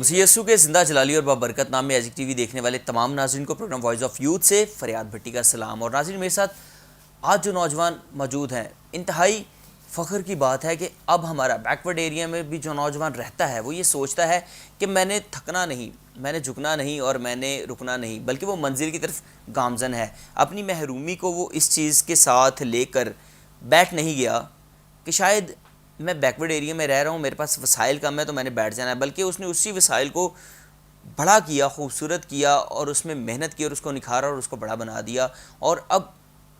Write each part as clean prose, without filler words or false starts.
मसीह यस्सु के ज़िंदा जलाली और बाबरकत नाम में एजिक टीवी देखने वाले तमाम नाज़रीन को प्रोग्राम वॉइस ऑफ यूथ से फरियाद भट्टी का सलाम। और नाज़रीन, मेरे साथ आज जो नौजवान मौजूद हैं, इंतहाई फ़ख्र की बात है कि अब हमारा बैकवर्ड एरिया में भी जो नौजवान रहता है वो ये सोचता है कि मैंने थकना नहीं, मैंने झुकना नहीं और मैंने रुकना नहीं, बल्कि वो मंजिल की तरफ गामज़न है। अपनी महरूमी को वो इस चीज़ के साथ लेकर बैठ नहीं गया कि शायद मैं बैकवर्ड एरिया में रह रहा हूँ, मेरे पास वसाइल कम है तो मैंने बैठ जाना है, बल्कि उसने उसी वसाइल को बड़ा किया, खूबसूरत किया और उसमें मेहनत की और उसको निखारा और उसको बड़ा बना दिया। और अब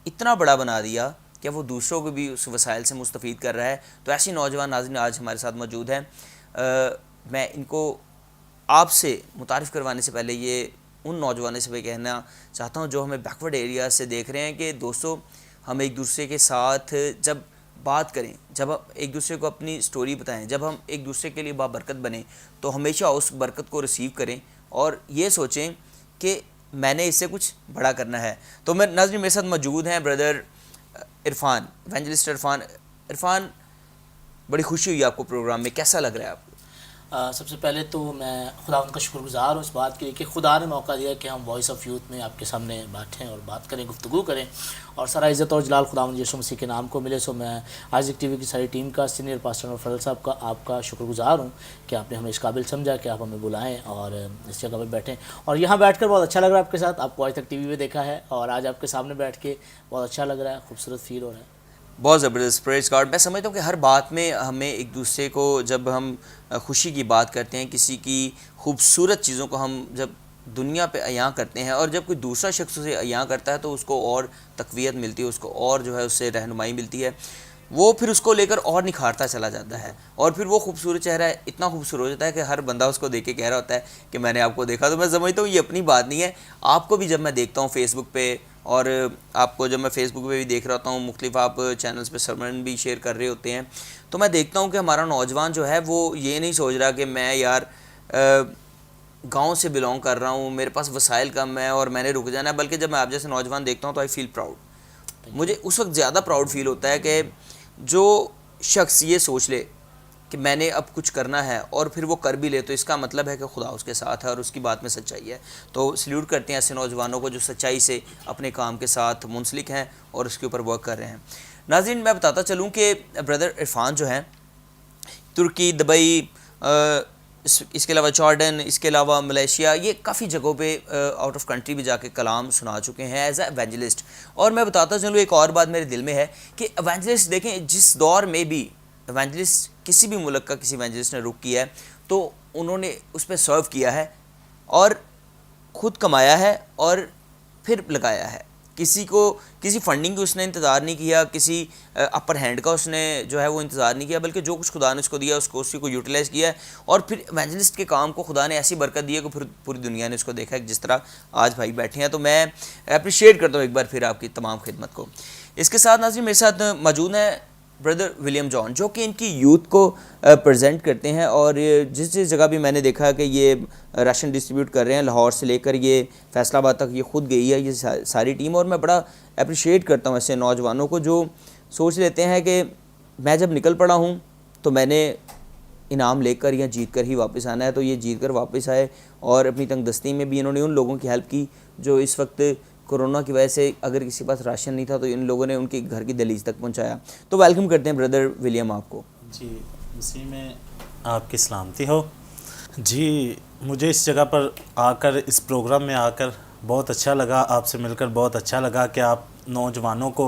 इतना बड़ा बना दिया कि वो दूसरों को भी उस वसाइल से मुस्तफ़ीद कर रहा है। तो ऐसी नौजवान नाज़रीन आज हमारे साथ मौजूद हैं। मैं इनको आपसे मुतारिफ़ करवाने से पहले ये उन नौजवानों से भी कहना चाहता हूँ जो हमें बैकवर्ड एरिया से देख रहे हैं कि दोस्तों, हम एक दूसरे के साथ जब बात करें, जब हम एक दूसरे को अपनी स्टोरी बताएं, जब हम एक दूसरे के लिए बाबरकत बने, तो हमेशा उस बरकत को रिसीव करें और ये सोचें कि मैंने इससे कुछ बड़ा करना है। तो मैं नाज़रीन, मेरे साथ मौजूद हैं ब्रदर इरफान, इवेंजलिस्ट इरफान। इरफान, बड़ी खुशी हुई आपको प्रोग्राम में, कैसा लग रहा है आपको? सबसे पहले तो मैं खुदा उनका शुक्रगुज़ार हूँ इस बात के लिए कि खुदा ने मौका दिया कि हम वॉइस ऑफ यूथ में आपके सामने बैठें और बात करें, गुफ्तगू करें, और सारा इज़्ज़त और जलाल खुदा यीशु मसीह के नाम को मिले। सो मैं आइज़िक टीवी की सारी टीम का, सीनियर पास्टर और फजल साहब का आपका शुक्रगुज़ार हूँ कि आपने हमें इस काबिल समझा कि आप हमें बुलाएँ और इस जगह पर बैठें। और यहाँ बैठ कर बहुत अच्छा लग रहा है आपके साथ। आपको आज तक टीवी में देखा है और आज आपके सामने बैठ के बहुत अच्छा लग रहा है, खूबसूरत फील हो रहा है। बहुत ज़बरदस्त, प्रेज़ गॉड। मैं समझता हूँ कि हर बात में हमें एक दूसरे को, जब हम खुशी की बात करते हैं, किसी की खूबसूरत चीज़ों को हम जब दुनिया पे अयां करते हैं और जब कोई दूसरा शख्स उसे अयां करता है तो उसको और तक़वियत मिलती है, उसको और जो है उससे रहनुमाई मिलती है, वो फिर उसको लेकर और निखारता चला जाता है और फिर वो खूबसूरत चेहरा इतना खूबसूरत हो जाता है कि हर बंदा उसको देख के कह रहा होता है कि मैंने आपको देखा। तो मैं समझता हूँ ये अपनी बात नहीं है, आपको भी जब मैं देखता हूँ फेसबुक पे, और आपको जब मैं फेसबुक पे भी देख रहा होता हूँ, मुख्तलिफ आप चैनल्स पे सरमन भी शेयर कर रहे होते हैं, तो मैं देखता हूँ कि हमारा नौजवान जो है वो ये नहीं सोच रहा कि मैं यार गांव से बिलोंग कर रहा हूँ, मेरे पास वसाइल कम है और मैंने रुक जाना है, बल्कि जब मैं आप जैसे नौजवान देखता हूँ तो आई फील प्राउड। मुझे उस वक्त ज़्यादा प्राउड फील होता है कि जो शख्स ये सोच ले कि मैंने अब कुछ करना है और फिर वो कर भी ले, तो इसका मतलब है कि खुदा उसके साथ है और उसकी बात में सच्चाई है। तो सल्यूट करते हैं ऐसे नौजवानों को जो सच्चाई से अपने काम के साथ मुंसलिक हैं और उसके ऊपर वर्क कर रहे हैं। नाज़रीन, मैं बताता चलूँ कि ब्रदर इरफान जो हैं तुर्की, दुबई, इसके अलावा जॉर्डन, इसके अलावा मलेशिया, ये काफ़ी जगहों पे आउट ऑफ कंट्री भी जाके कलाम सुना चुके हैं एज ए एवेंजलिस्ट। और मैं बताता चलूँ, एक और बात मेरे दिल में है कि एवेंजलिस्ट देखें, जिस दौर में भी एवेंजलिस्ट, किसी भी मुल्क का किसी एवेंजलिस्ट ने रुक किया है तो उन्होंने उस पर सर्व किया है और ख़ुद कमाया है और फिर लगाया है। किसी को किसी फंडिंग की उसने इंतज़ार नहीं किया, किसी अपर हैंड का उसने जो है वो इंतज़ार नहीं किया, बल्कि जो कुछ खुदा ने उसको दिया उसको उसी को यूटिलाइज़ किया है। और फिर एवेंजलिस्ट के काम को खुदा ने ऐसी बरकत दी है कि फिर पूरी दुनिया ने उसको देखा है, जिस तरह आज भाई बैठे हैं। तो मैं अप्रिशिएट करता हूँ एक बार फिर आपकी तमाम खिदमत को। इसके साथ नाज़रीन, मेरे साथ मौजूद हैं ब्रदर विलियम जॉन, जो कि इनकी यूथ को प्रेजेंट करते हैं। और जिस जिस जगह भी मैंने देखा कि ये राशन डिस्ट्रीब्यूट कर रहे हैं, लाहौर से लेकर ये फैसलाबाद तक ये खुद गई है ये सारी टीम। और मैं बड़ा अप्रिशिएट करता हूँ ऐसे नौजवानों को जो सोच लेते हैं कि मैं जब निकल पड़ा हूँ तो मैंने इनाम लेकर या जीत कर ही वापस आना है। तो ये जीत कर वापस आए और अपनी तंगदस्ती में भी इन्होंने उन लोगों की हेल्प की जो इस वक्त कोरोना की वजह से अगर किसी के पास राशन नहीं था तो इन लोगों ने उनके घर की दहलीज तक पहुंचाया। तो वेलकम करते हैं ब्रदर विलियम आपको। जी, मसीह में आपकी सलामती हो। जी, मुझे इस जगह पर आकर, इस प्रोग्राम में आकर बहुत अच्छा लगा, आपसे मिलकर बहुत अच्छा लगा कि आप नौजवानों को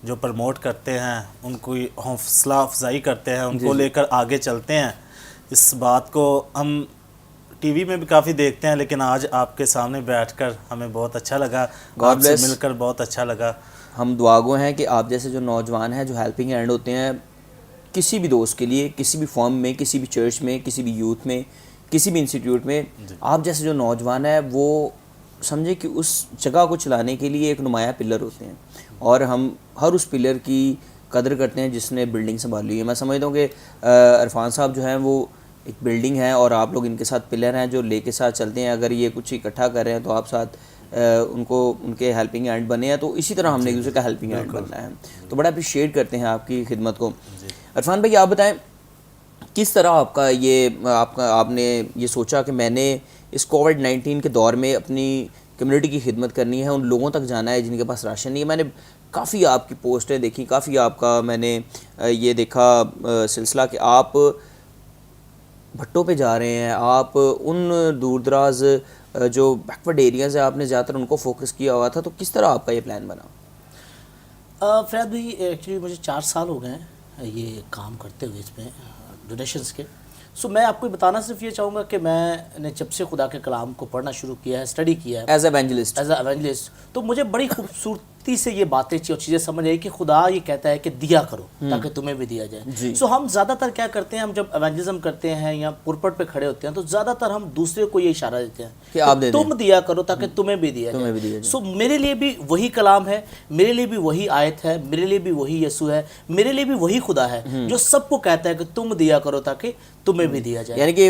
जो प्रमोट करते हैं, उनको हौसला अफजाई करते हैं, उनको लेकर आगे चलते हैं। इस बात को हम टीवी में भी काफ़ी देखते हैं, लेकिन आज आपके सामने बैठकर हमें बहुत अच्छा लगा, आपसे मिलकर बहुत अच्छा लगा। हम दुआगो हैं कि आप जैसे जो नौजवान हैं जो हेल्पिंग हैंड होते हैं किसी भी दोस्त के लिए, किसी भी फॉर्म में, किसी भी चर्च में, किसी भी यूथ में, किसी भी इंस्टीट्यूट में, आप जैसे जो नौजवान है वो समझे कि उस जगह को चलाने के लिए एक नुमाया पिलर होते हैं और हम हर उस पिलर की कदर करते हैं जिसने बिल्डिंग संभाली है। मैं समझता हूँ कि इरफान साहब जो हैं वो एक बिल्डिंग है और आप लोग इनके साथ पिलर हैं जो लेके साथ चलते हैं। अगर ये कुछ इकट्ठा कर रहे हैं तो आप साथ उनको उनके हेल्पिंग हैंड बने हैं। तो इसी तरह हमने एक दूसरे का हेल्पिंग हैंड बनना है। तो बड़ा अप्रिशिएट करते हैं आपकी खिदमत को। इरफान भाई, आप बताएं, किस तरह आपने ये सोचा कि मैंने इस कोविड-19 के दौर में अपनी कम्युनिटी की खिदमत करनी है, उन लोगों तक जाना है जिनके पास राशन नहीं है? मैंने काफ़ी आपकी पोस्टें देखी, काफ़ी आपका मैंने ये देखा सिलसिला कि आप भट्टों पे जा रहे हैं, आप उन दूर दराज जो बैकवर्ड एरियाज़ है आपने ज़्यादातर उनको फोकस किया हुआ था। तो किस तरह आपका ये प्लान बना? फरहाद भाई, एक्चुअली मुझे 4 साल हो गए हैं ये काम करते हुए इसमें डोनेशंस के। सो मैं आपको बताना सिर्फ ये चाहूँगा कि मैंने जब से खुदा के कलाम को पढ़ना शुरू किया है, स्टडी किया है एज एवेंजलिस्ट, तो मुझे बड़ी खूबसूरती से ये बातें और चीज़ें समझ आई कि खुदा ये कहता है कि दिया करो ताकि तुम्हें भी दिया जाए। सो हम ज़्यादातर क्या करते हैं, हम जब एवेंजलिज्म करते हैं या पुरपट पे खड़े होते हैं तो ज़्यादातर हम दूसरे को ये इशारा देते हैं कि आप दे तुम दिया करो ताकि तुम्हें भी दिया जाए। सो मेरे लिए भी वही कलाम है, मेरे लिए भी वही आयत है, मेरे लिए भी वही यीशु है, मेरे लिए भी वही खुदा है जो सबको कहता है कि तुम दिया करो ताकि तुम्हें भी दिया जाए। यानी कि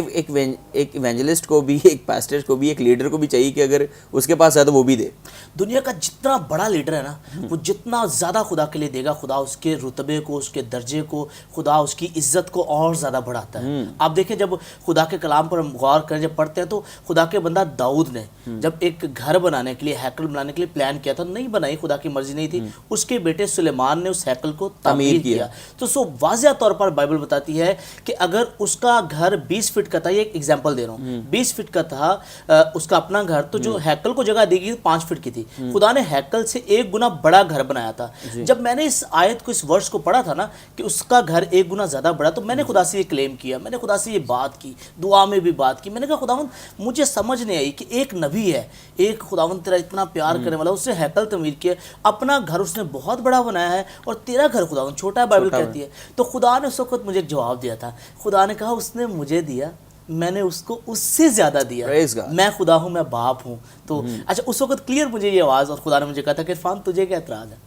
एक इवेंजलिस्ट को भी, एक पास्टर को भी, एक लीडर को भी चाहिए कि अगर उसके पास है तो वो भी दे। दुनिया का जितना बड़ा लीडर है ना, वो जितना ज़्यादा खुदा के लिए देगा, खुदा उसके रुतबे को, उसके दर्जे को, खुदा उसकी इज्जत को और ज़्यादा बढ़ाता है। आप देखें, जब खुदा के कलाम पर हम गौर करें, जब पढ़ते हैं तो खुदा के बंदा दाऊद ने जब एक घर बनाने के लिए, हैकल बनाने के लिए प्लान किया था, नहीं बनाई, खुदा की मर्जी नहीं थी, उसके बेटे सुलेमान ने उस हैकल को तामीर किया। तो सो वाज़िया तौर पर बाइबल बताती है कि अगर उसका घर 20 फीट का था, ये एक एग्जाम्पल दे रहा हूँ, 20 फीट का था उसका अपना घर, तो जो हैकल को जगह दी गई 5 फीट की थी। खुदा ने हैकल से 1 गुना बड़ा घर बनाया था। जब मैंने इस आयत को, इस वर्ष को पढ़ा था ना कि उसका घर 1 गुना ज़्यादा बड़ा, तो मैंने खुदा से ये क्लेम किया, मैंने खुदा से ये बात की, दुआ में भी बात की। मैंने कहा खुदावंद, मुझे समझ नहीं आई कि एक नबी है, एक खुदावंद तेरा इतना प्यार करने वाला, उसने हैकल तमीर किया, अपना घर उसने बहुत बड़ा बनाया है और तेरा घर खुदावंद छोटा है, बाइबल कहती है। तो खुदा ने उस वक्त मुझे एक जवाब दिया था। खुदा ने कहा उसने मुझे दिया, मैंने उसको उससे ज़्यादा दिया, मैं खुदा हूँ, मैं बाप हूँ। तो अच्छा, उस वक्त क्लियर मुझे ये आवाज़, और खुदा ने मुझे कहा था कि इरफान तुझे क्या एतराज़ है?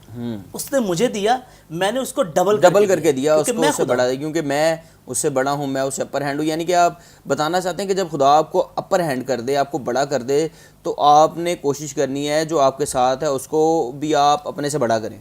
उसने मुझे दिया, मैंने उसको डबल करके दिया, उसको उससे बढ़ा दिया, क्योंकि मैं उससे बड़ा हूँ, मैं उससे अपर हैंड हूँ। यानी कि आप बताना चाहते हैं कि जब खुदा आपको अपर हैंड कर दे, आपको बड़ा कर दे, तो आपने कोशिश करनी है जो आपके साथ है उसको भी आप अपने से बड़ा करें।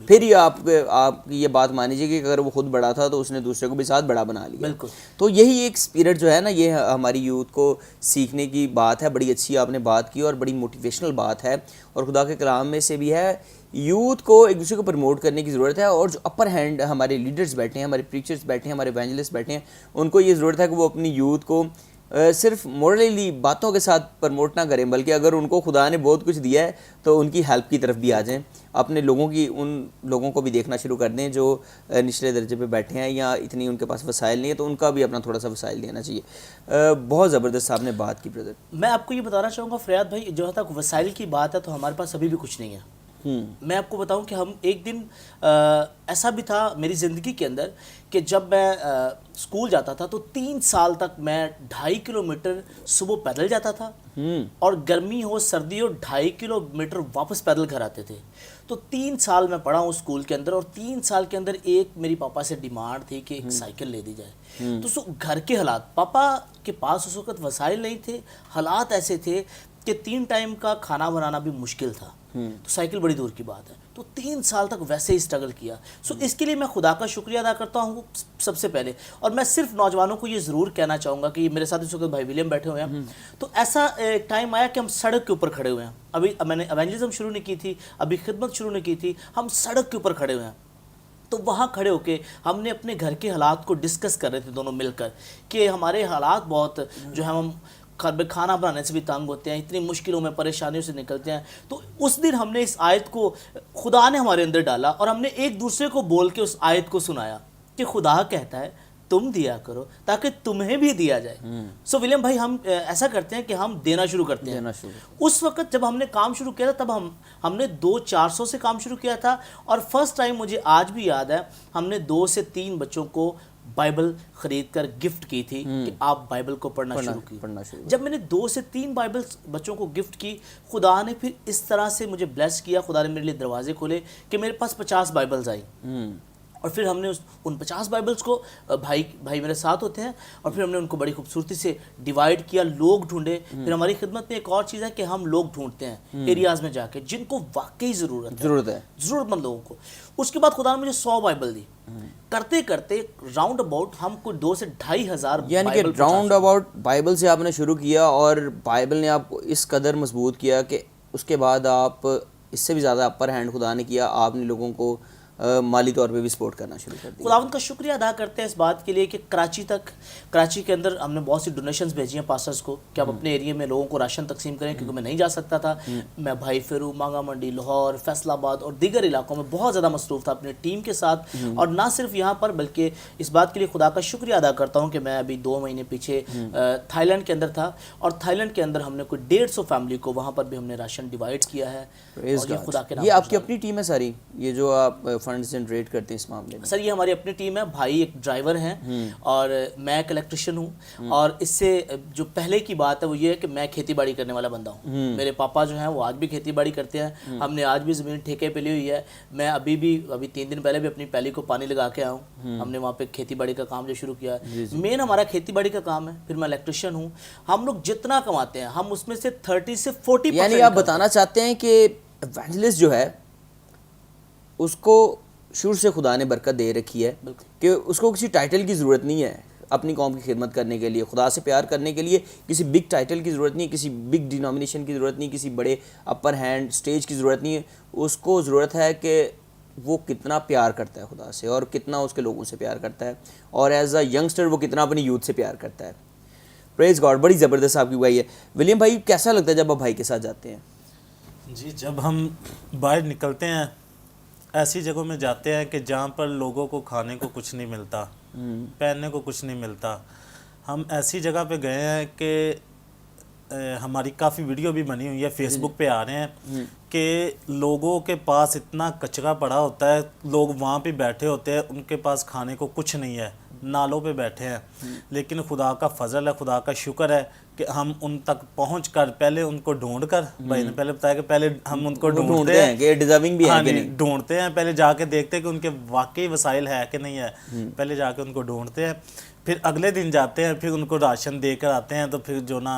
फिर ही आप ये बात मान लीजिए कि अगर वो खुद बड़ा था तो उसने दूसरे को भी साथ बड़ा बना लिया। बिल्कुल। तो यही एक स्पिरिट जो है ना, ये हमारी यूथ को सीखने की बात है। बड़ी अच्छी आपने बात की और बड़ी मोटिवेशनल बात है, और खुदा के कलाम में से भी है। यूथ को एक दूसरे को प्रमोट करने की ज़रूरत है, और जो अपर हैंड हमारे लीडर्स बैठे हैं, हमारे प्रीचर्स बैठे हैं, हमारे एवेंजलिस्ट बैठे हैं, उनको ये ज़रूरत है कि वो अपनी यूथ को सिर्फ मोरली बातों के साथ प्रमोट ना करें, बल्कि अगर उनको खुदा ने बहुत कुछ दिया है तो उनकी हेल्प की तरफ भी आ जाएं। अपने लोगों की, उन लोगों को भी देखना शुरू कर दें जो निचले दर्जे पे बैठे हैं या इतनी उनके पास वसाइल नहीं है, तो उनका भी अपना थोड़ा सा वसाइल देना चाहिए। बहुत ज़बरदस्त आपने बात की ब्रदर। मैं आपको ये बताना चाहूँगा फरियाद भाई, जहाँ तक वसाइल की बात है तो हमारे पास अभी भी कुछ नहीं है। मैं आपको बताऊं कि हम एक दिन ऐसा भी था मेरी ज़िंदगी के अंदर कि जब मैं स्कूल जाता था तो 3 साल तक मैं 2.5 किलोमीटर सुबह पैदल जाता था, और गर्मी हो सर्दी हो 2.5 किलोमीटर वापस पैदल घर आते थे। तो 3 साल मैं पढ़ा हूँ स्कूल के अंदर, और 3 साल के अंदर एक मेरी पापा से डिमांड थी कि एक साइकिल ले दी जाए। तो घर के हालात, पापा के पास उस वक्त वसाइल नहीं थे, हालात ऐसे थे कि 3 टाइम का खाना बनाना भी मुश्किल था, तो साइकिल बड़ी दूर की बात है। तो 3 साल तक वैसे ही स्ट्रगल किया। सो इसके लिए मैं खुदा का शुक्रिया अदा करता हूँ सबसे पहले। और मैं सिर्फ नौजवानों को ये ज़रूर कहना चाहूँगा कि मेरे साथ इस वक्त भाई विलियम बैठे हुए हैं, तो ऐसा टाइम आया कि हम सड़क के ऊपर खड़े हुए हैं। अभी मैंने एवेंजलिज्म शुरू नहीं की थी, अभी खिदमत शुरू नहीं की थी, हम सड़क के ऊपर खड़े हुए हैं। तो वहाँ खड़े होके हमने अपने घर के हालात को डिस्कस कर रहे थे दोनों मिलकर कि हमारे हालात बहुत जो है, हम खाना बनाने से भी तंग होते हैं, इतनी मुश्किलों में, परेशानियों से निकलते हैं। तो उस दिन हमने इस आयत को खुदा ने हमारे अंदर डाला, और हमने एक दूसरे को बोल के उस आयत को सुनाया कि खुदा कहता है तुम दिया करो ताकि तुम्हें भी दिया जाए। सो विलियम भाई, हम ऐसा करते हैं कि हम देना शुरू करते हैं। उस वक्त जब हमने काम शुरू किया था तब हमने 200-400 से काम शुरू किया था, और फर्स्ट टाइम मुझे आज भी याद है, हमने 2 से 3 बच्चों को बाइबल खरीद कर गिफ्ट की थी कि आप बाइबल को पढ़ना शुरू की। जब मैंने 2 से 3 बाइबल बच्चों को गिफ्ट की, खुदा ने फिर इस तरह से मुझे ब्लेस किया, खुदा ने मेरे लिए दरवाजे खोले कि मेरे पास 50 बाइबल्स आई। और फिर हमने उन 50 बाइबल्स को भाई मेरे साथ होते हैं, और फिर हमने उनको बड़ी खूबसूरती से डिवाइड किया, लोग ढूंढे। फिर हमारी खिदमत में एक और चीज़ है कि हम लोग ढूंढते हैं एरियाज़ में जाके जिनको वाकई ज़रूरत है, ज़रूरतमंद लोगों को। उसके बाद खुदा ने मुझे 100 बाइबल दी। करते करते राउंड अबाउट हमको 2 से 2,500 यानी कि राउंड अबाउट बाइबल से आपने शुरू किया और बाइबल ने आपको इस कदर मजबूत किया कि उसके बाद आप इससे भी ज़्यादा अपर हैंड खुदा ने किया, आपने लोगों को माली तौर पे भी सपोर्ट करना शुरू कर दिया। खुदावंद का शुक्रिया अदा करते हैं इस बात के लिए कि कराची के अंदर हमने बहुत सी डोनेशंस भेजी हैं पास्टर्स को कि आप अपने एरिया में लोगों को राशन तकसीम करें, क्योंकि मैं नहीं जा सकता था। मैं भाई फेरू, मांगा मंडी, लाहौर, फैसलाबाद और दीगर इलाकों में बहुत ज़्यादा मसरूफ़ था अपनी टीम के साथ, और ना सिर्फ यहाँ पर बल्कि इस बात के लिए खुदा का शुक्रिया अदा करता हूँ कि मैं अभी 2 महीने पीछे थाईलैंड के अंदर था, और थाईलैंड के अंदर हमने कोई 150 फैमिली को वहाँ पर भी हमने राशन डिवाइड किया है। और खुदा के नाम, ये आपकी अपनी टीम है सारी, ये जो आप फंड्स जनरेट करते हैं इस मामले में? सर ये हमारी अपनी टीम है। भाई एक ड्राइवर हैं और मैं एक इलेक्ट्रिशियन हूँ। और इससे जो पहले की बात है वो ये है कि मैं खेती बाड़ी करने वाला बंदा हूँ। मेरे पापा जो हैं वो आज भी खेती बाड़ी करते हैं। हमने आज भी ज़मीन ठेके पे ली हुई है। मैं अभी 3 दिन पहले भी अपनी पैली को पानी लगा के आया हूँ। हमने वहाँ पे खेती बाड़ी का काम जो शुरू किया है, मेन हमारा खेती बाड़ी का काम है। फिर मैं इलेक्ट्रिशियन हूँ। हम लोग जितना कमाते हैं हम उसमें से 30 से 40%, यानी आप बताना चाहते हैं कि इवेंजलिस्ट जो है उसको शुरू से खुदा ने बरकत दे रखी है कि उसको किसी टाइटल की ज़रूरत नहीं है अपनी कौम की खिदमत करने के लिए, खुदा से प्यार करने के लिए किसी बिग टाइटल की ज़रूरत नहीं, किसी बिग डिनोमिनेशन की ज़रूरत नहीं, किसी बड़े अपर हैंड स्टेज की ज़रूरत नहीं है। उसको ज़रूरत है कि वो कितना प्यार करता है खुदा से और कितना उसके लोगों से प्यार करता है, और एज अ यंगस्टर वो कितना अपनी यूथ से प्यार करता है। प्रेज गॉड, बड़ी ज़बरदस्त आपकी भाई है। विलियम भाई, कैसा लगता है जब आप भाई के साथ जाते हैं? जी, जब हम बाहर निकलते हैं ऐसी जगहों में जाते हैं कि जहाँ पर लोगों को खाने को कुछ नहीं मिलता, पहनने को कुछ नहीं मिलता। हम ऐसी जगह पे गए हैं कि हमारी काफ़ी वीडियो भी बनी हुई है, फेसबुक पे आ रहे हैं कि लोगों के पास इतना कचरा पड़ा होता है, लोग वहाँ पे बैठे होते हैं, उनके पास खाने को कुछ नहीं है, नालों पे बैठे हैं। लेकिन खुदा का फजल है, खुदा का शुक्र है कि हम उन तक पहुँच कर पहले उनको ढूंढ कर, भाई ने पहले बताया कि पहले हम उनको ढूंढते हैं कि डिजर्विंग भी है कि नहीं, ढूंढते हैं, पहले जाके देखते हैं कि उनके वाकई वसाइल है कि नहीं है, पहले जाके उनको ढूंढते हैं, फिर अगले दिन जाते हैं, फिर उनको राशन देकर आते हैं। तो फिर जो ना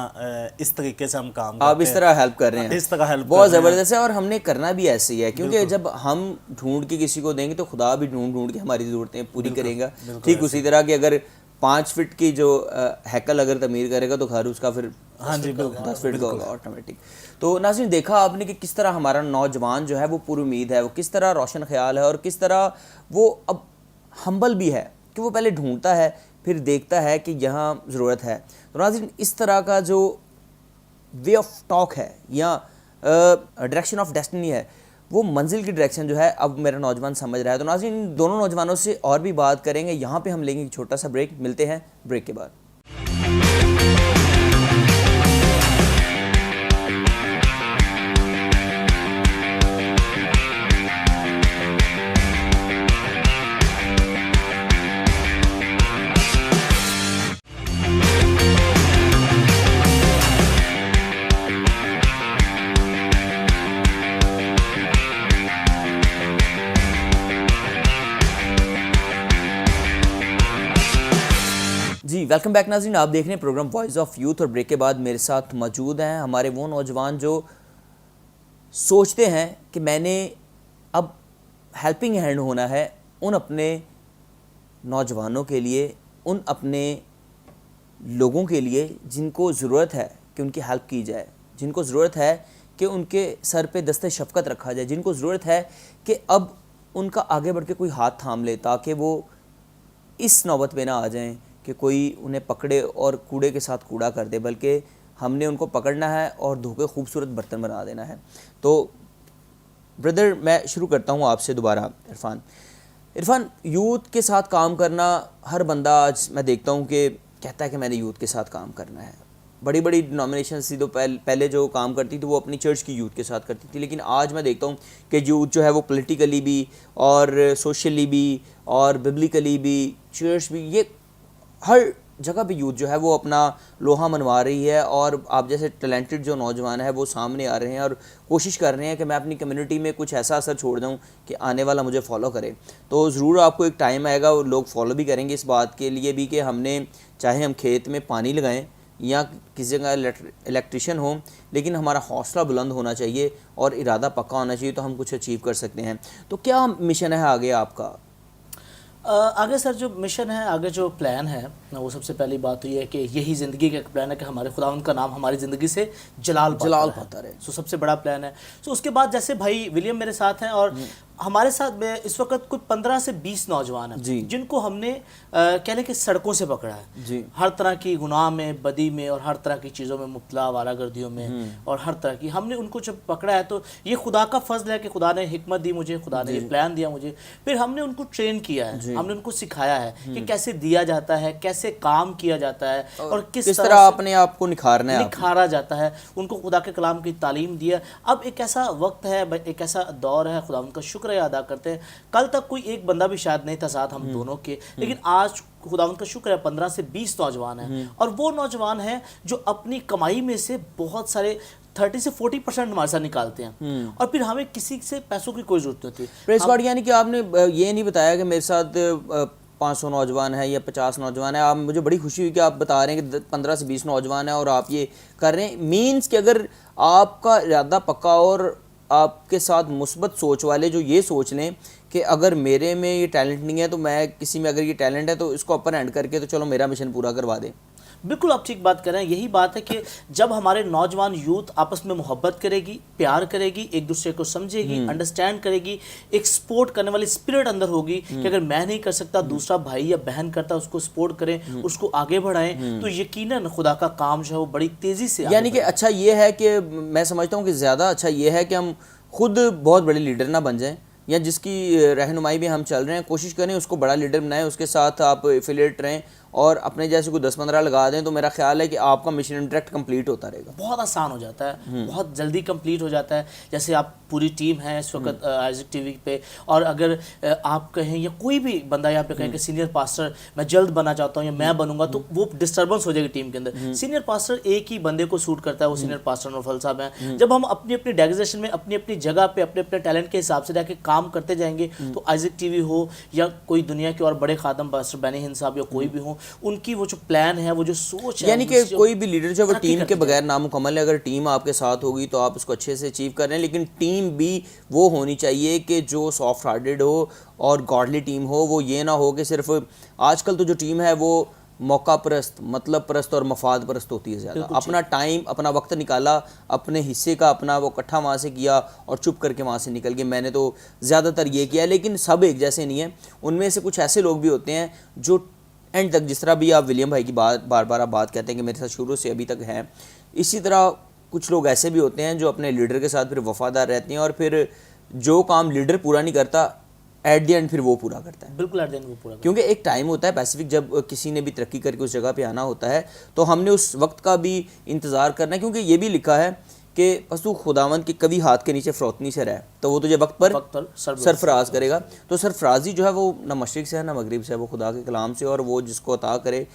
इस तरीके से हम काम करते हैं। आप इस तरह हेल्प कर रहे हैं, इस तरह हेल्प बहुत ज़बरदस्त है, और हमने करना भी ऐसे ही है, क्योंकि जब हम ढूंढ के किसी को देंगे तो खुदा भी ढूंढ के हमारी ज़रूरतें पूरी करेगा। ठीक उसी तरह कि अगर 5 फीट की जो हैकल अगर तमीर करेगा तो घर उसका फिर 10 फीट का होगा ऑटोमेटिक। तो नाज़रीन, देखा आपने कि किस तरह हमारा नौजवान जो है वो पूरी उम्मीद है, वो किस तरह रोशन ख्याल है, और किस तरह वो अब हम्बल भी है कि वो पहले ढूंढता है फिर देखता है कि यहाँ ज़रूरत है। तो नाज़रीन, इस तरह का जो वे ऑफ टॉक है या डायरेक्शन ऑफ डेस्टिनी है, वो मंजिल की डायरेक्शन जो है अब मेरा नौजवान समझ रहा है। तो नाज़रीन, इन दोनों नौजवानों से और भी बात करेंगे। यहाँ पे हम लेंगे एक छोटा सा ब्रेक, मिलते हैं ब्रेक के बाद। जी, वेलकम बैक नाज़रीन, आप देख रहे हैं प्रोग्राम वॉइस ऑफ यूथ, और ब्रेक के बाद मेरे साथ मौजूद हैं हमारे वो नौजवान जो सोचते हैं कि मैंने अब हेल्पिंग हैंड होना है उन अपने नौजवानों के लिए, उन अपने लोगों के लिए जिनको ज़रूरत है कि उनकी हेल्प की जाए, जिनको ज़रूरत है कि उनके सर पे दस्ते शफ़क़त रखा जाए, जिनको ज़रूरत है कि अब उनका आगे बढ़ के कोई हाथ थाम ले, ताकि वो इस नौबत पे ना आ जाएं कि कोई उन्हें पकड़े और कूड़े के साथ कूड़ा कर दे, बल्कि हमने उनको पकड़ना है और धो के खूबसूरत बर्तन बना देना है। तो ब्रदर, मैं शुरू करता हूँ आपसे दोबारा। इरफान, यूथ के साथ काम करना, हर बंदा आज मैं देखता हूँ कि कहता है कि मैंने यूथ के साथ काम करना है। बड़ी बड़ी डिनोमिनेशंस थी तो पहले जो काम करती थी वो अपनी चर्च की यूथ के साथ करती थी, लेकिन आज मैं देखता हूँ कि यूथ जो है वो पॉलिटिकली भी और सोशली भी और बिब्लिकली भी, चर्च भी, ये हर जगह भी यूथ जो है वो अपना लोहा मनवा रही है, और आप जैसे टैलेंटेड जो नौजवान है वो सामने आ रहे हैं और कोशिश कर रहे हैं कि मैं अपनी कम्युनिटी में कुछ ऐसा असर छोड़ दूं कि आने वाला मुझे फॉलो करे। तो ज़रूर आपको एक टाइम आएगा और लोग फॉलो भी करेंगे इस बात के लिए भी कि हमने, चाहे हम खेत में पानी लगाएं या किसी का इलेक्ट्रिशियन हो, लेकिन हमारा हौसला बुलंद होना चाहिए और इरादा पक्का होना चाहिए, तो हम कुछ अचीव कर सकते हैं। तो क्या मिशन है आगे आपका? आगे सर जो मिशन है, आगे जो प्लान है, वो सबसे पहली बात तो ये है कि यही ज़िंदगी का एक प्लान है कि हमारे खुदावंद का नाम हमारी ज़िंदगी से जलाल पाता रहे। सो सबसे बड़ा प्लान है। सो उसके बाद जैसे भाई विलियम मेरे साथ हैं और हमारे साथ में इस वक्त कुछ 15 से 20 नौजवान हैं जिनको हमने कह लें कि सड़कों से पकड़ा है जी। हर तरह की गुनाह में, बदी में और हर तरह की चीज़ों में मुब्तला, आवारागर्दियों में और हर तरह की, हमने उनको जब पकड़ा है तो ये खुदा का फजल है कि खुदा ने हिकमत दी मुझे, खुदा ने ये प्लान दिया मुझे, फिर हमने उनको ट्रेन किया है, हमने उनको सिखाया है कि कैसे दिया जाता है, कैसे काम किया जाता है और किस तरह अपने आप को निखारा जाता है। उनको खुदा के कलाम की तालीम दिया। अब एक ऐसा वक्त है, एक ऐसा दौर है, खुदा उनका शुक्र अदा करते हैं। कल तक कोई एक बंदा भी शायद नहीं था साथ हम दोनों के, लेकिन आज खुदावंद का शुक्र है 15 से 20 नौजवान हैं और वो नौजवान हैं जो अपनी कमाई में से बहुत सारे 30 से 40% हमारे साथ निकालते हैं और फिर हमें किसी से पैसों की कोई जरूरत नहीं होती। प्रेस गॉड, यानी कि आपने ये नहीं बताया कि मेरे साथ 500 नौजवान है या 50 नौजवान है। आप, मुझे बड़ी खुशी हुई कि आप बता रहे हैं कि 15 से 20 नौजवान है और आप ये कर रहे हैं। मीन्स कि अगर आपका इरादा पक्का और आपके साथ मुस्बत सोच वाले जो ये सोच लें कि अगर मेरे में ये टैलेंट नहीं है तो मैं किसी में अगर ये टैलेंट है तो इसको अपर हैंड करके तो चलो मेरा मिशन पूरा करवा दें। बिल्कुल आप ठीक बात कर रहे हैं। यही बात है कि जब हमारे नौजवान यूथ आपस में मोहब्बत करेगी, प्यार करेगी, एक दूसरे को समझेगी, अंडरस्टैंड करेगी, एक सपोर्ट करने वाली स्पिरिट अंदर होगी कि अगर मैं नहीं कर सकता दूसरा भाई या बहन करता, उसको सपोर्ट करें, उसको आगे बढ़ाएं, तो यकीनन खुदा का काम जो है वो बड़ी तेजी से, यानी कि अच्छा ये है कि मैं समझता हूँ कि ज़्यादा अच्छा ये है कि हम खुद बहुत बड़े लीडर ना बन जाएं, या जिसकी रहनुमाई में हम चल रहे हैं कोशिश करें उसको बड़ा लीडर बनाएं, उसके साथ आप एफिलिएट रहें और अपने जैसे को 10-15 लगा दें, तो मेरा ख्याल है कि आपका मिशन डायरेक्ट कंप्लीट होता रहेगा। बहुत आसान हो जाता है, बहुत जल्दी कंप्लीट हो जाता है। जैसे आप पूरी टीम है इस वक्त आइज़िक टीवी पे, और अगर आप कहें या कोई भी बंदा यहाँ पे कहें कि सीनियर पास्टर मैं जल्द बनना चाहता हूँ या मैं बनूंगा, तो वो डिस्टर्बेंस हो जाएगी टीम के अंदर। सीनियर पास्टर एक ही बंदे को सूट करता है, वो सीनियर पास्टर नौफल साहब हैं। जब हम अपनी अपनी डेजिग्नेशन में अपनी अपनी जगह पे अपने अपने टैलेंट के हिसाब से जाके काम करते जाएंगे, तो आइज़िक टीवी हो या कोई दुनिया के और बड़े खादम पास्टर बैनी हिंद साहब या कोई भी हो, उनकी वो जो प्लान है, वो जो सोच है, यानी कि कोई भी लीडर जो वो टीम के बगैर नामुकम्मल है। अगर टीम आपके साथ होगी तो आप उसको अच्छे से अचीव कर रहे हैं, लेकिन टीम भी वो होनी चाहिए कि जो सॉफ्ट हार्टेड हो और गॉडली टीम हो। वो ये ना हो कि सिर्फ आजकल तो जो टीम है वो मौका परस्त, मतलब परस्त और मफाद परस्त होती है ज़्यादा। अपना टाइम, अपना वक्त निकाला, अपने हिस्से का अपना वो इकट्ठा वहाँ से किया और चुप करके वहाँ से निकल गए। मैंने तो ज़्यादातर ये किया, लेकिन सब एक जैसे नहीं है। उनमें से कुछ ऐसे लोग भी होते हैं जो एंड तक, जिस तरह भी आप विलियम भाई की बार बार आप बात कहते हैं कि मेरे साथ शुरू से अभी तक हैं, इसी तरह कुछ लोग ऐसे भी होते हैं जो अपने लीडर के साथ फिर वफादार रहते हैं और फिर जो काम लीडर पूरा नहीं करता एट द एंड फिर वो पूरा करता है। बिल्कुल एट द एंड वो पूरा, क्योंकि एक टाइम होता है पैसिफिक जब किसी ने भी तरक्की करके उस जगह पे आना होता है, तो हमने उस वक्त का भी इंतज़ार करना है। क्योंकि ये भी लिखा है कि बस तू खुदावंद के कभी हाथ के नीचे फरोतनी से रहे, तो वो तुझे वक्त पर सरफराज करेगा। तो सरफराजी जो है वो ना मशरिक से है ना मगरिब से है, वो खुदा के कलाम से, और वो जिसको अता करे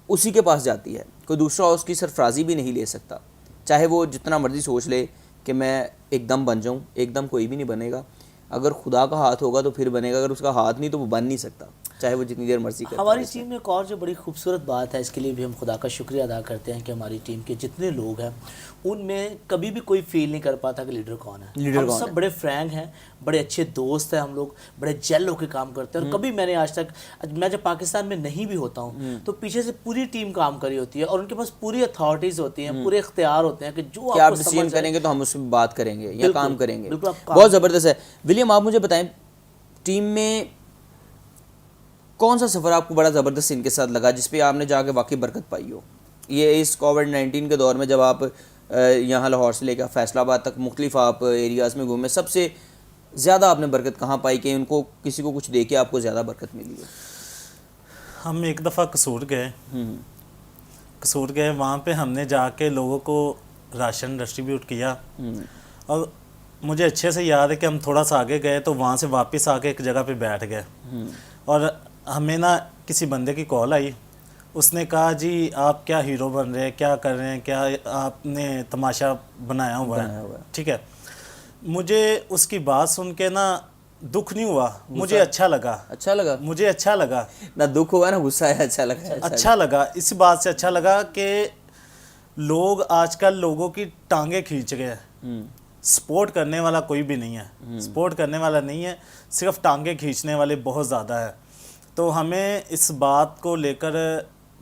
उसी के पास जाती है। कोई दूसरा उसकी सरफराजी भी नहीं ले सकता, चाहे वो जितना मर्जी सोच ले कि मैं एकदम बन जाऊँ। एकदम कोई भी नहीं बनेगा। अगर खुदा का हाथ होगा तो फिर बनेगा, अगर उसका हाथ नहीं तो वो बन नहीं सकता, चाहे वो जितनी देर मर्जी करे। हमारी टीम में एक और जो बड़ी खूबसूरत बात है, इसके लिए भी हम खुदा का शुक्रिया अदा करते हैं कि हमारी टीम के जितने लोग हैं उनमें कभी भी कोई फील नहीं कर पाता कि लीडर कौन है। हम सब बड़े फ्रैंक हैं, बड़े अच्छे दोस्त हैं, हम लोग बड़े जेल होकर काम करते हैं। और कभी मैंने आज तक, मैं जब पाकिस्तान में नहीं भी होता हूँ तो पीछे से पूरी टीम काम करी होती है और उनके पास पूरी अथॉरिटीज़ होती हैं, पूरे इख्तियार होते हैं कि जो आप डिसीजन करेंगे तो हम उस पर बात करेंगे या काम करेंगे। बहुत ज़बरदस्त है। विलियम, आप मुझे बताएं टीम में कौन सा सफ़र आपको बड़ा ज़बरदस्त इनके साथ लगा जिस पे आपने जाके वाकई बरकत पाई हो? ये इस कोविड-19 के दौर में जब आप यहाँ लाहौर से लेकर फैसलाबाद तक मुख्तलिफ आप एरियाज़ में घूमे, सबसे ज़्यादा आपने बरकत कहाँ पाई कि उनको किसी को कुछ दे के आपको ज़्यादा बरकत मिली है? हम एक दफ़ा कसूर गए, वहाँ पे हमने जाके लोगों को राशन डिस्ट्रीब्यूट किया। और मुझे अच्छे से याद है कि हम थोड़ा सा आगे गए तो वहाँ से वापस आके एक जगह पे बैठ गए और हमें ना किसी बंदे की कॉल आई उसने कहा जी आप क्या हीरो बन रहे हैं, क्या कर रहे हैं, क्या आपने तमाशा बनाया हुआ है, ठीक है। मुझे उसकी बात सुन के ना दुख नहीं हुआ, मुझे अच्छा लगा। अच्छा लगा? मुझे अच्छा लगा, ना दुख हुआ ना गुस्सा है, अच्छा लगा। अच्छा लगा। इस बात से अच्छा लगा कि लोग आजकल लोगों की टांगे खींच गए हैं। सपोर्ट करने वाला कोई भी नहीं है, सपोर्ट करने वाला नहीं है, सिर्फ टांगे खींचने वाले बहुत ज़्यादा है। तो हमें इस बात को लेकर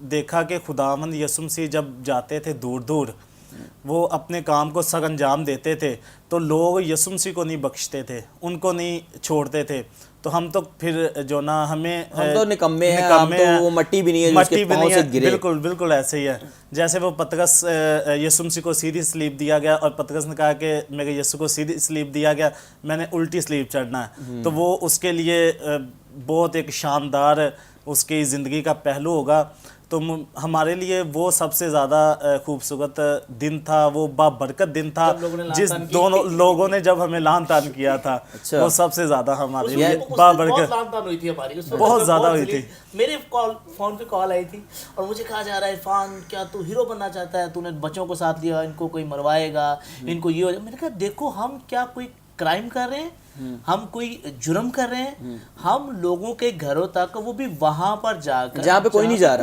देखा कि खुदावंद यसु मसीह जब जाते थे दूर दूर, वो अपने काम को सर अंजाम देते थे, तो लोग यसु मसीह को नहीं बख्शते थे, उनको नहीं छोड़ते थे। तो हम तो फिर जो ना हमें हम तो निकम्मे हैं, हम तो वो मट्टी भी नहीं है जो उसके पाँव से गिरे। बिल्कुल बिल्कुल ऐसे ही है। जैसे वो पतरस, यसु मसीह को सीधी स्लीप दिया गया और पतरस ने कहा कि मेरे यसु को सीधी स्लीप दिया गया, मैंने उल्टी स्लीप चढ़ना है। तो वो उसके लिए बहुत एक शानदार उसकी ज़िंदगी का पहलू होगा। तो हमारे लिए वो सबसे ज़्यादा खूबसूरत दिन था, वो बाबरकत दिन था जिस दोनों लोगों ने जब हमें लान तान किया था। अच्छा। वो सबसे ज़्यादा हमारे लिए बाबरकत हुई थी हमारी, बहुत ज़्यादा हुई थी। मेरे फ़ोन पे कॉल आई थी और मुझे कहा जा रहा है इरफान क्या तू हीरो बनना चाहता है, तूने बच्चों को साथ लिया, इनको कोई मरवाएगा, इनको ये हो जाए। मैंने कहा देखो हम क्या कोई क्राइम कर रहे हैं, हम कोई जुर्म कर रहे हैं, हम लोगों के घरों तक, वो भी वहां पर जाकर जहाँ पे कोई नहीं जा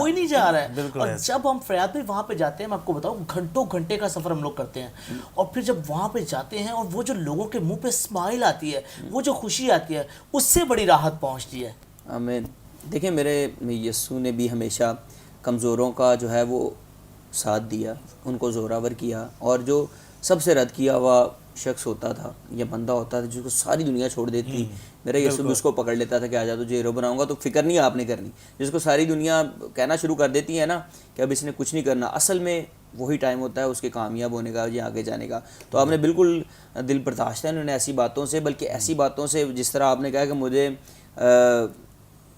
रहा है। और जब हम फरियाद में वहां पे जाते हैं, मैं आपको बताऊं घंटों घंटे का सफर हम लोग करते हैं, और फिर जब वहां पे जाते हैं और वो जो लोगों के मुंह पे स्माइल आती है, वो जो खुशी आती है, उससे बड़ी राहत पहुंचती है। आमीन। देखिए मेरे यस्सु ने भी हमेशा कमज़ोरों का जो है वो साथ दिया, उनको ज़ोरावर किया, और जो सबसे रद्द किया हुआ शख्स होता था या बंदा होता था जिसको सारी दुनिया छोड़ देती, मेरा यस्सु भी उसको पकड़ लेता था कि आजा तुझे हीरो बनाऊंगा, तो फिक्र नहीं आपने करनी। जिसको सारी दुनिया कहना शुरू कर देती है ना कि अब इसने कुछ नहीं करना, असल में वही टाइम होता है उसके कामयाब होने का या आगे जाने का। तो आपने बिल्कुल दिल बर्दाश्त है उन्होंने ऐसी बातों से, बल्कि ऐसी बातों से जिस तरह आपने कहा कि मुझे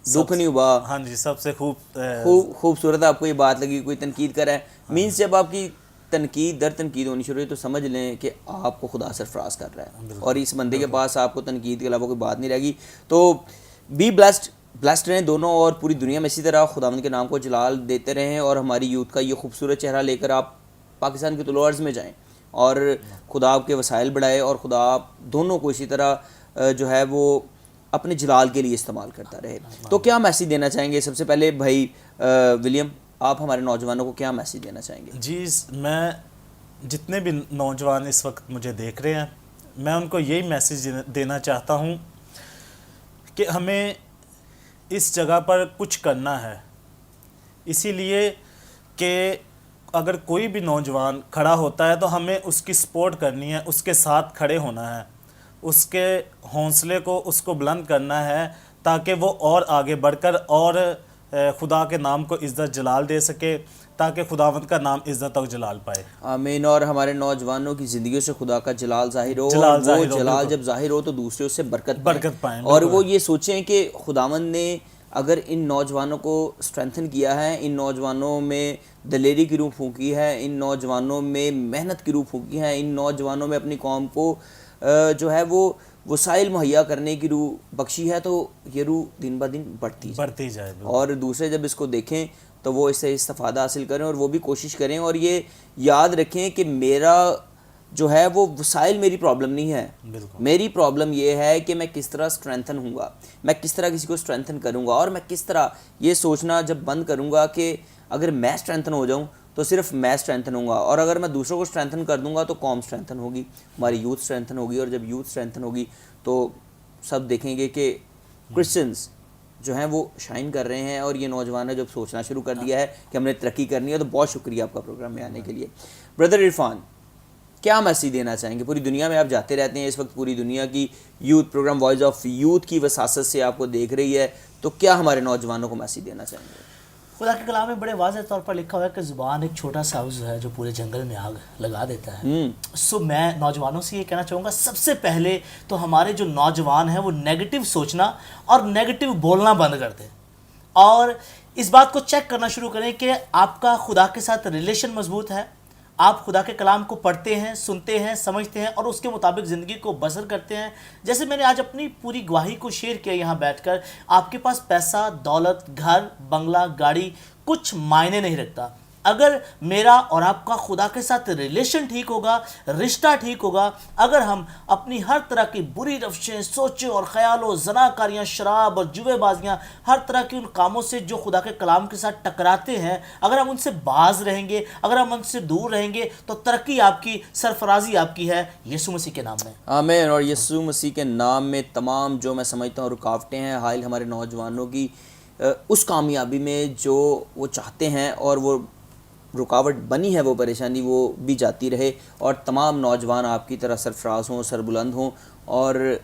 दुख नहीं हुआ। हाँ जी, सबसे खूबसूरत आपको ये बात लगी, कोई तनकीद कर रहा है, मीन्स जब आपकी तनकीद दर तनकीद होनी शुरू हुई तो समझ लें कि आपको खुदा सरफराज कर रहा है, और इस बंदे के पास आपको तनकीद के अलावा कोई बात नहीं रहेगी। तो बी ब्लेस्ड रहें दोनों, और पूरी दुनिया में इसी तरह खुदावंद के नाम को जलाल देते रहें, और हमारी यूथ का ये खूबसूरत चेहरा लेकर आप पाकिस्तान के तुलो अर्ज़ में जाएँ और खुदा के वसाइल बढ़ाए, और खुदा दोनों को इसी तरह जो है वो अपने जलाल के लिए इस्तेमाल करता रहे। तो क्या मैसेज देना चाहेंगे सबसे पहले भाई विलियम, आप हमारे नौजवानों को क्या मैसेज देना चाहेंगे? जी, मैं जितने भी नौजवान इस वक्त मुझे देख रहे हैं, मैं उनको यही मैसेज देना चाहता हूँ कि हमें इस जगह पर कुछ करना है, इसीलिए कि अगर कोई भी नौजवान खड़ा होता है तो हमें उसकी सपोर्ट करनी है, उसके साथ खड़े होना है, उसके हौसले को उसको बुलंद करना है, ताकि वो और आगे बढ़कर और खुदा के नाम को इज़्ज़त जलाल दे सके, ताकि खुदावंद का नाम इज़्ज़त और जलाल पाए। आमीन। और हमारे नौजवानों की ज़िंदगियों से खुदा का जलाल ज़ाहिर हो, जलाल और वो जलाल जब ज़ाहिर हो तो दूसरे उससे बरकत पाएँ, और वो ये सोचें कि खुदावंद ने अगर इन नौजवानों को स्ट्रेंथन किया है, इन नौजवानों में दलेरी की रूह फूंकी है, इन नौजवानों में मेहनत की रूह फूंकी है, इन नौजवानों में अपनी कौम को जो है वो वसाइल मुहैया करने की रूह बख्शी है, तो ये रूह दिन ब दिन बढ़ती जाए। और दूसरे जब इसको देखें तो वो इससे इस्तेफादा हासिल करें, और वो भी कोशिश करें, और ये याद रखें कि मेरा जो है वो वसाइल मेरी प्रॉब्लम नहीं है, मेरी प्रॉब्लम ये है कि मैं किस तरह स्ट्रेंथन हूँगा, मैं किस तरह किसी को स्ट्रेंथन करूँगा, और मैं किस तरह ये सोचना जब बंद करूँगा कि अगर मैं स्ट्रेंथन हो जाऊँ तो सिर्फ मैं स्ट्रेंथन होऊंगा, और अगर मैं दूसरों को स्ट्रेंथन कर दूंगा तो कौम स्ट्रेंथन होगी, हमारी यूथ स्ट्रेंथन होगी, और जब यूथ स्ट्रेंथन होगी तो सब देखेंगे कि क्रिश्चियंस जो हैं वो शाइन कर रहे हैं, और ये नौजवान ने जब सोचना शुरू कर दिया है कि हमने तरक्की करनी है। तो बहुत शुक्रिया आपका प्रोग्राम में आने के लिए। ब्रदर इरफान, क्या मैसेज देना चाहेंगे? पूरी दुनिया में आप जाते रहते हैं, इस वक्त पूरी दुनिया की youth program voice of youth की वसासत से आपको देख रही है, तो क्या हमारे नौजवानों को मैसेज देना चाहेंगे? खुदा के कलाम में बड़े वाज़ेह तौर पर लिखा हुआ है कि ज़ुबान एक छोटा साउज़ है जो पूरे जंगल में आग लगा देता है। सो मैं नौजवानों से ये कहना चाहूँगा, सबसे पहले तो हमारे जो नौजवान हैं वो नेगेटिव सोचना और नेगेटिव बोलना बंद कर दें, और इस बात को चेक करना शुरू करें कि आपका खुदा के साथ रिलेशन मजबूत है, आप खुदा के कलाम को पढ़ते हैं, सुनते हैं, समझते हैं और उसके मुताबिक ज़िंदगी को बसर करते हैं। जैसे मैंने आज अपनी पूरी गवाही को शेयर किया यहाँ बैठकर, आपके पास पैसा, दौलत, घर, बंगला, गाड़ी कुछ मायने नहीं रखता। अगर मेरा और आपका खुदा के साथ रिलेशन ठीक होगा, रिश्ता ठीक होगा, अगर हम अपनी हर तरह की बुरी रफ्शें, सोचें और ख्यालों, जनाकारियाँ, शराब और जुएबाजियाँ, हर तरह के उन कामों से जो खुदा के कलाम के साथ टकराते हैं, अगर हम उनसे बाज रहेंगे, अगर हम उनसे दूर रहेंगे, तो तरक्की आपकी, सरफराजी आपकी है यीशु मसीह के नाम में। आमीन। और यीशु मसीह के नाम में तमाम जो मैं समझता हूँ रुकावटें हैं हाल हमारे नौजवानों की उस कामयाबी में जो वो चाहते हैं और वो रुकावट बनी है, वो परेशानी वो भी जाती रहे और तमाम नौजवान आपकी तरह सरफराज हों, सरबुलंद हों। और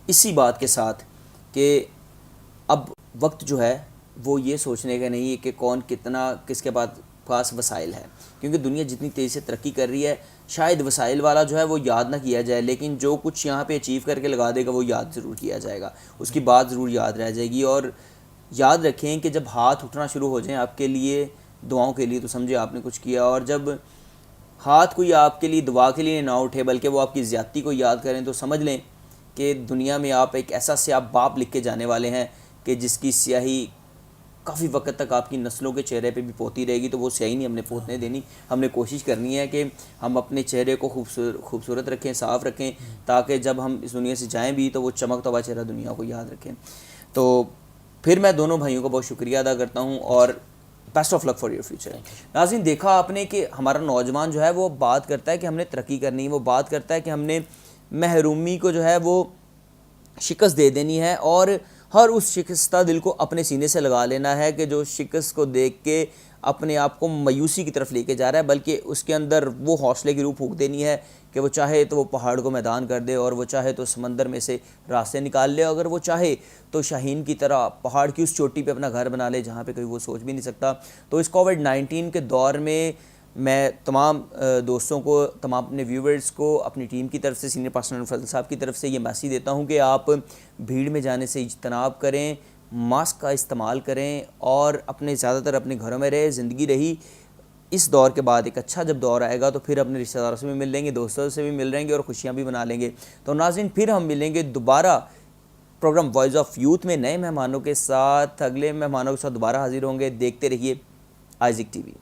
इसी बात के साथ कि अब वक्त जो है वो ये सोचने का नहीं है कि कौन कितना किसके पास वसाइल है, क्योंकि दुनिया जितनी तेज़ी से तरक्की कर रही है शायद वसाइल वाला जो है वो याद ना किया जाए, लेकिन जो कुछ यहाँ पे अचीव करके लगा देगा वो याद ज़रूर किया जाएगा, उसकी बात ज़रूर याद रह जाएगी। और याद रखें कि जब हाथ उठना शुरू हो जाएं आपके लिए दुआओं के लिए, तो समझे आपने कुछ किया। और जब हाथ कोई आपके लिए दुआ के लिए ना उठे बल्कि वो आपकी ज़्यादती को याद करें, तो समझ लें कि दुनिया में आप एक ऐसा स्याह बाप लिख के जाने वाले हैं कि जिसकी स्याही काफ़ी वक्त तक आपकी नस्लों के चेहरे पे भी पोती रहेगी। तो वो स्याही नहीं हमने पोतने देनी, हमने कोशिश करनी है कि हम अपने चेहरे को खूबसूरत रखें, साफ़ रखें, ताकि जब हम इस दुनिया से जाएँ भी तो वो चमकता हुआ चेहरा दुनिया को याद रखें। तो फिर मैं दोनों भाइयों को बहुत शुक्रिया अदा करता हूँ और best of luck for your future. नाज़रीन, देखा आपने कि हमारा नौजवान जो है वो बात करता है कि हमने तरक्की करनी है, वो बात करता है कि हमने महरूमी को जो है वो शिकस्त दे देनी है और हर उस शिकस्ता दिल को अपने सीने से लगा लेना है कि जो शिकस्त को देख के अपने आप को मायूसी की तरफ लेके जा रहा है, बल्कि उसके अंदर वो हौसले की रूह फूंक देनी है कि वो चाहे तो वो पहाड़ को मैदान कर दे और वो चाहे तो समंदर में से रास्ते निकाल ले, अगर वो चाहे तो शाहीन की तरह पहाड़ की उस चोटी पे अपना घर बना ले जहाँ पे कोई वो सोच भी नहीं सकता। तो इस कोविड-19 के दौर में मैं तमाम दोस्तों को, तमाम अपने व्यूवर्स को अपनी टीम की तरफ से, सीनियर पास्टर फजल साहब की तरफ से ये मैसेज देता हूँ कि आप भीड़ में जाने से इज्तनाब करें, मास्क का इस्तेमाल करें और अपने ज़्यादातर अपने घरों में रहे। ज़िंदगी रही इस दौर के बाद एक अच्छा जब दौर आएगा तो फिर अपने रिश्तेदारों से भी मिल लेंगे, दोस्तों से भी मिल लेंगे और खुशियाँ भी मना लेंगे। तो नाज़रीन, फिर हम मिलेंगे दोबारा प्रोग्राम वॉइस ऑफ यूथ में नए मेहमानों के साथ, अगले मेहमानों के साथ दोबारा हाजिर होंगे। देखते रहिए आइज़िक टीवी।